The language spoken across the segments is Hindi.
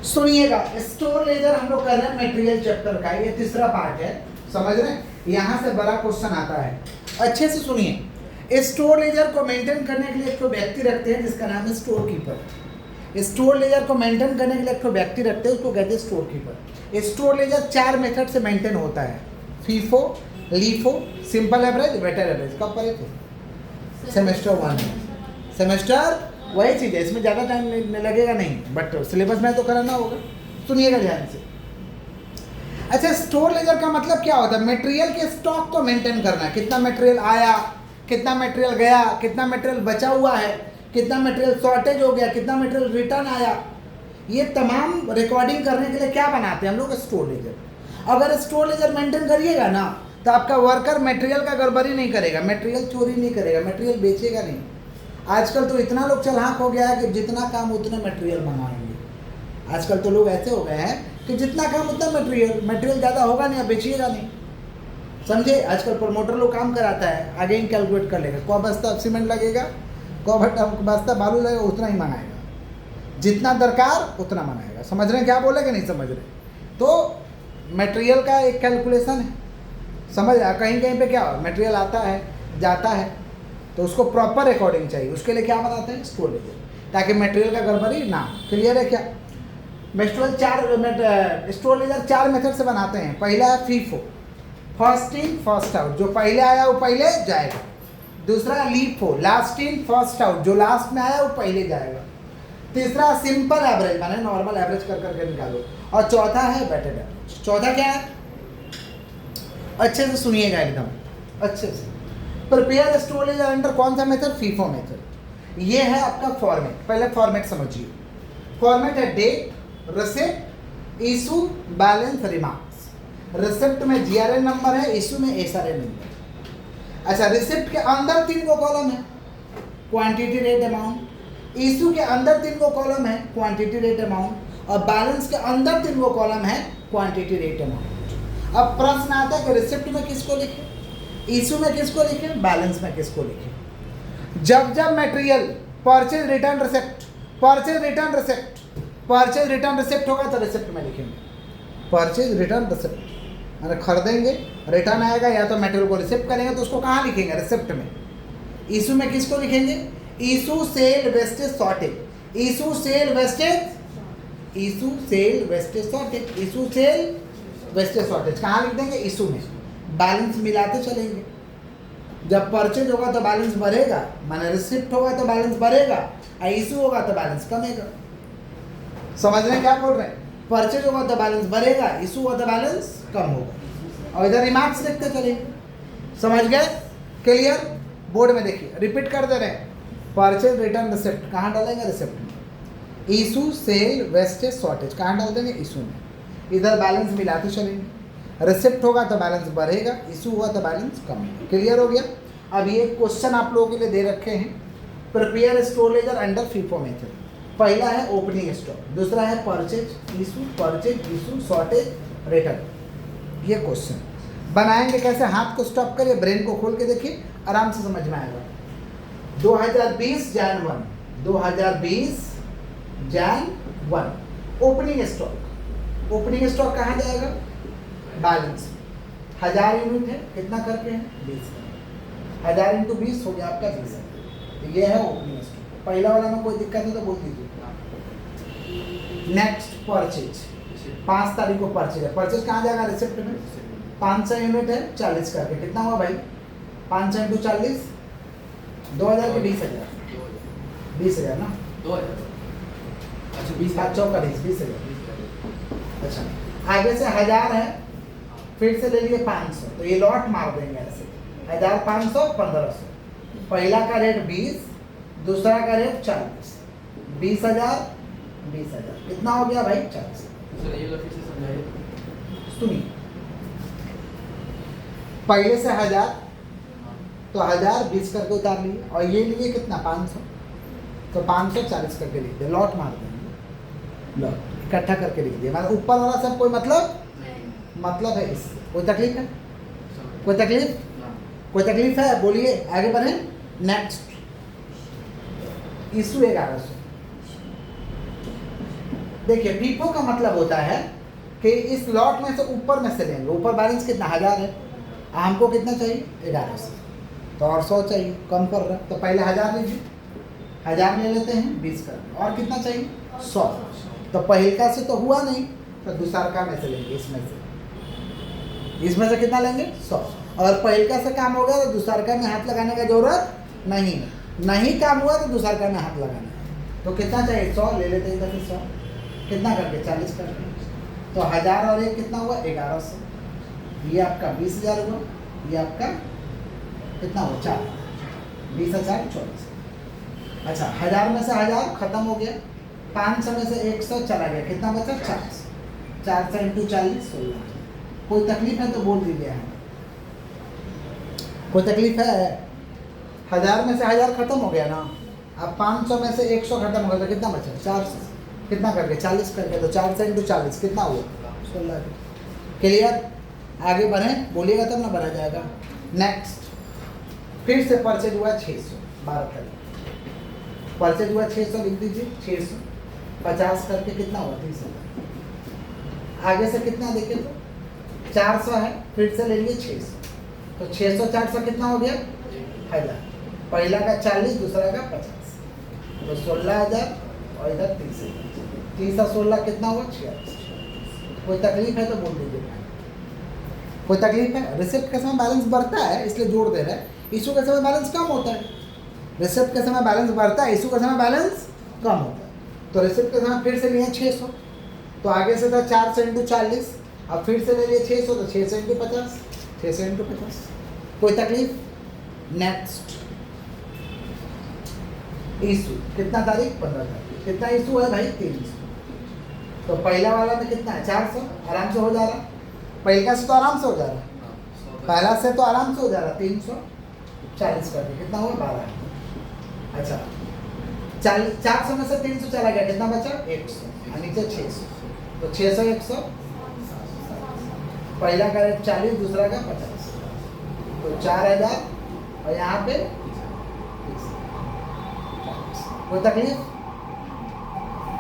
सुनिएगा, स्टोर लेजर हम लोग कर रहे हैं मटेरियल चैप्टर का, ये तीसरा पार्ट है, समझ रहे हैं। यहाँ से बड़ा क्वेश्चन आता है, अच्छे से सुनिए। स्टोर लेजर को मेंटेन करने के लिए एक तो व्यक्ति रखते हैं जिसका नाम है स्टोर कीपर। स्टोर लेजर को मेंटेन करने के लिए एक तो व्यक्ति रखते हैं, उसको कहते हैं store keeper. Store ledger 4 method से मेंटेन होता है, FIFO, LIFO, simple average, weighted average. कब पढ़े थे? सेमेस्टर 1 में। सेमेस्टर वही चीज़ है, इसमें ज़्यादा टाइम लगेगा नहीं, बट सिलेबस में तो कराना होगा। सुनिएगा ध्यान से। अच्छा, स्टोर लेजर का मतलब क्या होता है? मटेरियल के स्टॉक को मेंटेन करना। कितना मटेरियल आया, कितना मटेरियल गया, कितना मटेरियल बचा हुआ है, कितना मटेरियल शॉर्टेज हो गया, कितना मटेरियल रिटर्न आया, ये तमाम रिकॉर्डिंग करने के लिए क्या बनाते हैं हम लोग? Store laser. अगर स्टोर लेजर मेंटेन करिएगा ना तो आपका वर्कर मटेरियल का गड़बड़ी नहीं करेगा, मटेरियल चोरी नहीं करेगा, मटेरियल बेचेगा नहीं। आजकल तो इतना लोग चालाक हो गया है कि जितना काम उतना मटेरियल मंगाएंगे। आजकल तो लोग ऐसे हो गए हैं कि जितना काम उतना मटेरियल ज़्यादा होगा नहीं, अब बेचिएगा नहीं, समझे। आजकल प्रमोटर लोग काम कराता है, आगे ही कैलकुलेट कर लेगा, कौ बस्ता सीमेंट लगेगा, कौ बस्ता बालू लगेगा, उतना ही मंगाएगा, जितना दरकार उतना मंगाएगा। समझ रहे हैं क्या बोले कि नहीं समझ रहे? तो मटेरियल का एक कैलकुलेशन है, समझ रहे। कहीं कहीं पे क्या मटेरियल आता है जाता है तो उसको प्रॉपर रिकॉर्डिंग चाहिए, उसके लिए क्या बनाते हैं? स्टोर लेजर, ताकि मटेरियल का गड़बड़ी ना। क्लियर है क्या? स्टोर लेजर 4 मेथड से बनाते हैं। पहला है FIFO, first in first out, जो पहले आया वो पहले जाएगा। दूसरा LIFO, last in first out, जो लास्ट में आया वो पहले जाएगा। तीसरा सिंपल एवरेज, माने नॉर्मल एवरेज कर करके निकालो। और चौथा है वेटेड एवरेज। चौथा क्या है? अच्छे से सुनिएगा, एकदम अच्छे से। प्रिपेयर स्टोर लेजर अंडर कौन सा मेथड? FIFO method. ये है आपका फॉर्मेट। पहले फॉर्मेट समझिए। फॉर्मेट है date, receipt, issue, balance, remarks. Receipt में जीआरएन नंबर है, इशू में एसआरएन नंबर। अच्छा, रिसिप्ट के अंदर 3 को कॉलम है, क्वांटिटी, रेट, अमाउंट। इशू के अंदर 3 को कॉलम है, क्वांटिटी, रेट, अमाउंट। और बैलेंस के अंदर 3 को कॉलम है, क्वांटिटी, रेट, अमाउंट। अब प्रश्न आता है कि रिसिप्ट में किसको लिखें, इशू में किसको लिखें, बैलेंस में किसको लिखें। जब जब material purchase return receipt, purchase return receipt, purchase return receipt होगा तो रिसिप्ट में लिखेंगे। परचेज रिटर्न रिसिप्ट मैंने खरीदेंगे, रिटर्न आएगा, या तो मटेरियल को रिसिप्ट करेंगे तो उसको कहाँ लिखेंगे? रिसिप्ट में। इशू में किसको लिखेंगे? Issue, sale, wastage, shortage. Issue, sale, wastage, issue, sale, wastage, shortage, issue, sale, wastage, shortage. कहाँ लिख देंगे? इशू में। बैलेंस मिलाते चलेंगे। जब परचेज होगा तो बैलेंस बढ़ेगा, माने रिसिप्ट होगा तो बैलेंस बढ़ेगा, और इशू होगा तो बैलेंस कमेगा। समझ रहे हैं क्या बोल रहे हैं? परचेज होगा तो बैलेंस बढ़ेगा, इशू होगा तो बैलेंस कम होगा। और इधर रिमार्क्स लिखते चलेंगे। समझ गए? क्लियर? बोर्ड में देखिए, रिपीट कर दे रहे हैं। परचेज रिटर्न रिसिप्ट कहाँ डालेंगे? रिसिप्ट में। इशू, सेल, वेस्टेज, शॉर्टेज कहाँ डाल देंगे? इशू में। इधर बैलेंस मिलाते चलेंगे। रिसिप्ट होगा तो बैलेंस बढ़ेगा, इशू हुआ तो बैलेंस कम होगा। क्लियर हो गया? अब ये क्वेश्चन आप लोगों के लिए दे रखे हैं। Prepare store laser under FIFO method. पहला है ओपनिंग स्टॉक, दूसरा है purchase issue, purchase issue, shortage, return. ये क्वेश्चन बनाएंगे कैसे? हाथ को स्टॉप करिए, ब्रेन को खोल के देखिए, आराम से समझ में आएगा। 2020 Jain 1, 2020 Jain 1 opening stock. Opening stock कहाँ जाएगा? बैलेंस। 1000 यूनिट है, कितना करके हैं? 20। 1000 इंटू 20 हो गया आपका 20। तो ये है ओपनिंग स्टॉक। पहला वाला में कोई दिक्कत है तो बोल दीजिए। नेक्स्ट परचेज, 5 तारीख को परचेज है। परचेज कहाँ जाएगा? रिसिप्ट में। 500 यूनिट है, 40 करके कितना हुआ भाई? 500 इंटू 40, 2000 के 20,000। 20,000 ना? 2000। अच्छा 20 20,000। अच्छा, आगे से 1000 है, फिर से ले लिए 500, तो ये लॉट मार देंगे ऐसे 1000, 500, 1500। पहला का रेट 20, दूसरा का रेट 40, 20,000, 20,000 कितना हो गया भाई? 40। सुनिए, पहले से 1000 तो 1000 20 करके उतार लिए, और ये लिए कितना? 500, तो 500 40 करके लिख दिया, लॉट मार देंगे। लॉट इकट्ठा करके लिख दिया, मतलब ऊपर वाला सब कोई मतलब है इससे। कोई तकलीफ है? कोई तकलीफ? कोई तकलीफ है? बोलिए, आगे बढ़े। Next issue 1100। देखिए फीफो का मतलब होता है कि इस लॉट में से ऊपर में से लेंगे, ऊपर बैलेंस कितना 1000 है, हमको कितना चाहिए 1100, तो और 100 चाहिए, कम कर रहा है तो पहले 1000 लीजिए, 1000 ले लेते हैं 20 का, और कितना चाहिए 100, तो पहलका से तो हुआ नहीं तो दूसरका में से लेंगे, इसमें से कितना लेंगे 100, और पहलका से काम हो गया तो दूसरका में हाथ लगाने का जरूरत नहीं है, नहीं काम हुआ तो दूसरका में हाथ लगाना है, तो कितना चाहिए 100 ले लेते हैं इधर से 100, कितना करके 40 करके, तो 1000 और एक कितना हुआ 1100, ये आपका 20,000 हुआ, ये आपका कितना हुआ 4, 20,000 24। अच्छा 1000 में से 1000 खत्म हो गया, 500 में से 100 चला गया, कितना बचा 400, 400 इंटू 40 16। कोई तकलीफ है तो बोल दीजिए हमें, कोई तकलीफ है? 1000 में से 1000 खत्म हो गया ना, अब 500 में से 100 खत्म हो गया तो कितना बचा 400, कितना करके 40 करके, तो 400 इंटू 40 कितना हुआ 16। क्लियर? आगे बढ़ें, बोलिएगा तब ना बढ़ा जाएगा। नेक्स्ट फिर से परचेज हुआ 600, 12 तारीख परचेज हुआ 600, लिख दीजिए 600 50 करके कितना हुआ 30,000। आगे से कितना देखिए तो 400 है, फिर से ले लिए 600, तो 600 400 कितना हो गया 1000, पहला का 40 दूसरा का 50, तो 16,000 और इधर 30,000, 30 और 16 कितना हुआ 46। कोई तकलीफ है तो बोल दीजिए, कोई तकलीफ है? रिसिप्ट के समय बैलेंस बढ़ता है इसलिए जोड़ दे रहे हैं, इशू के समय बैलेंस कम होता है, रिसिप्ट के समय बैलेंस बढ़ता है, इशू के समय बैलेंस कम होता है, तो रिसिप्ट के समय फिर से लिए 600, तो आगे से था 400 इंटू 40, अब फिर से ले लिए 600, तो 600 इंटू 50, 600 इंटू 50। कोई तकलीफ? नेक्स्ट इशू कितना तारीख 15 तारीख, कितना इशू है भाई 300, तो पहला वाला में कितना है 400, आराम से हो जा रहा, पहला से तो आराम से हो जा रहा, पहला से तो आराम से हो जा रहा, 340 करके कितना हुआ 12। अच्छा 400 में से 300 चला गया, कितना बचा 100, और नीचे 600, तो 600 100, पहला का रेट 40 दूसरा का 50, तो 4000 और यहाँ पे 30। कोई तकलीफ?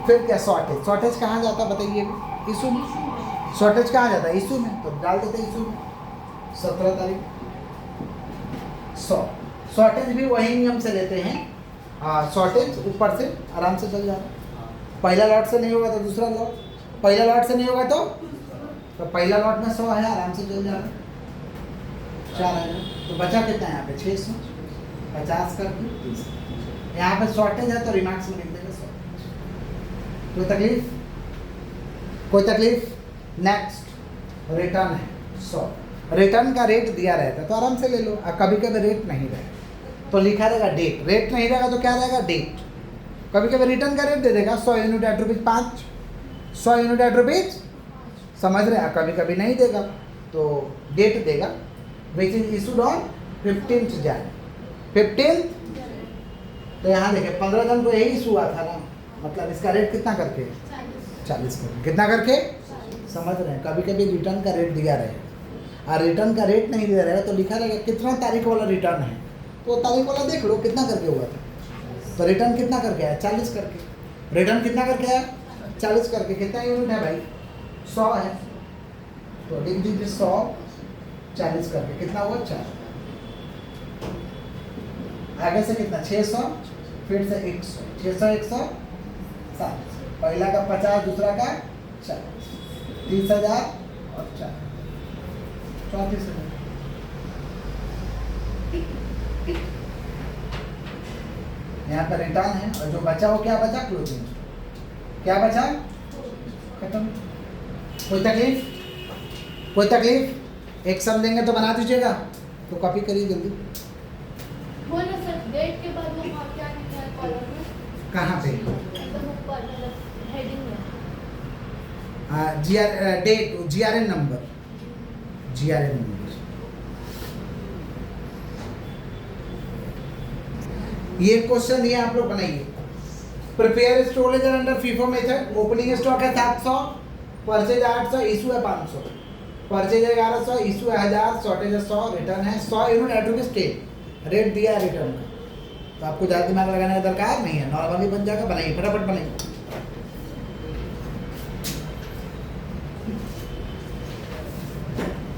फिर क्या शॉर्टेज, शॉर्टेज कहाँ जाता बताइए, इशू में, शॉर्टेज कहाँ जाता है इशू में, तो डाल देते इशू में 17 तारीख 100, शॉर्टेज भी वही नियम से लेते हैं, शॉर्टेज ऊपर से आराम से चल जा रहा है, पहला लॉट से नहीं होगा तो दूसरा लॉट, पहला लॉट से नहीं होगा तो पहला लॉट में 100 है, आराम से चल जा रहा है 4000, तो बचा कितना है यहाँ पे 600 50 करके 30, यहाँ पे शॉर्टेज है तो रिमार्क्स में लिख देंगे 100। कोई तकलीफ? कोई तकलीफ? नेक्स्ट रिटर्न है 100, रिटर्न का रेट दिया रहता है तो आराम से ले लो, और कभी कभी रेट नहीं रहेगा तो लिखा रहेगा डेट, रेट नहीं रहेगा तो क्या रहेगा डेट, कभी कभी रिटर्न का रेट दे देगा 100 unit at rupees 5, 100 unit at rupees, समझ रहे हैं, कभी कभी नहीं देगा तो डेट देगा, which is issued on 15th Jan, 15th, तो यहाँ देखिए 15 जन को यही इशू हुआ था ना, मतलब इसका रेट कितना करके 40 करके, कितना करके, समझ रहे हैं, कभी कभी रिटर्न का रेट दिया रहेगा, और रिटर्न का रेट नहीं दिया रहेगा तो लिखा रहेगा कितना तारीख वाला रिटर्न है, तो तारीख वाला देख लो कितना करके हुआ था, तो रिटर्न कितना करके आया 40 करके, रिटर्न कितना करके आया 40 करके, कितना यूनिट है भाई 100 है, तो लिख दीजिए 100 40 करके कितना हुआ 4, आगे से कितना 600, फिर से 100, 600 100 7, पहला का 50 दूसरा का 40, 30,000 और 4 34,000। यहाँ पर रिटर्न है और जो बचा वो क्या बचा क्लोजिंग, क्या बचा खत्म। कोई तकलीफ? कोई तकलीफ? एक सम देंगे तो बना दीजिएगा, तो कॉपी करिए जल्दी। बोलो सर, डेट के बाद वो वहाँ क्या लिखा है कॉलम में? कहाँ पे? एकदम ऊपर मतलब हेडिंग में। Date, GRN number, GRN number. ये क्वेश्चन ये आप लोग बनाइए। Prepare storage under FIFO method, opening stock है 700, परचेज 800, इशू है 500, परचेज है 1100, इशू है 1000, शॉर्टेज है 100, रिटर्न है 100 यूनिट एट रुपीज 10, रेट दिया है रिटर्न का, तो आपको ज़्यादा दिमाग लगाने का दरकार नहीं है, नॉर्मली बन जाएगा, बनाइए फटाफट बनाइए। है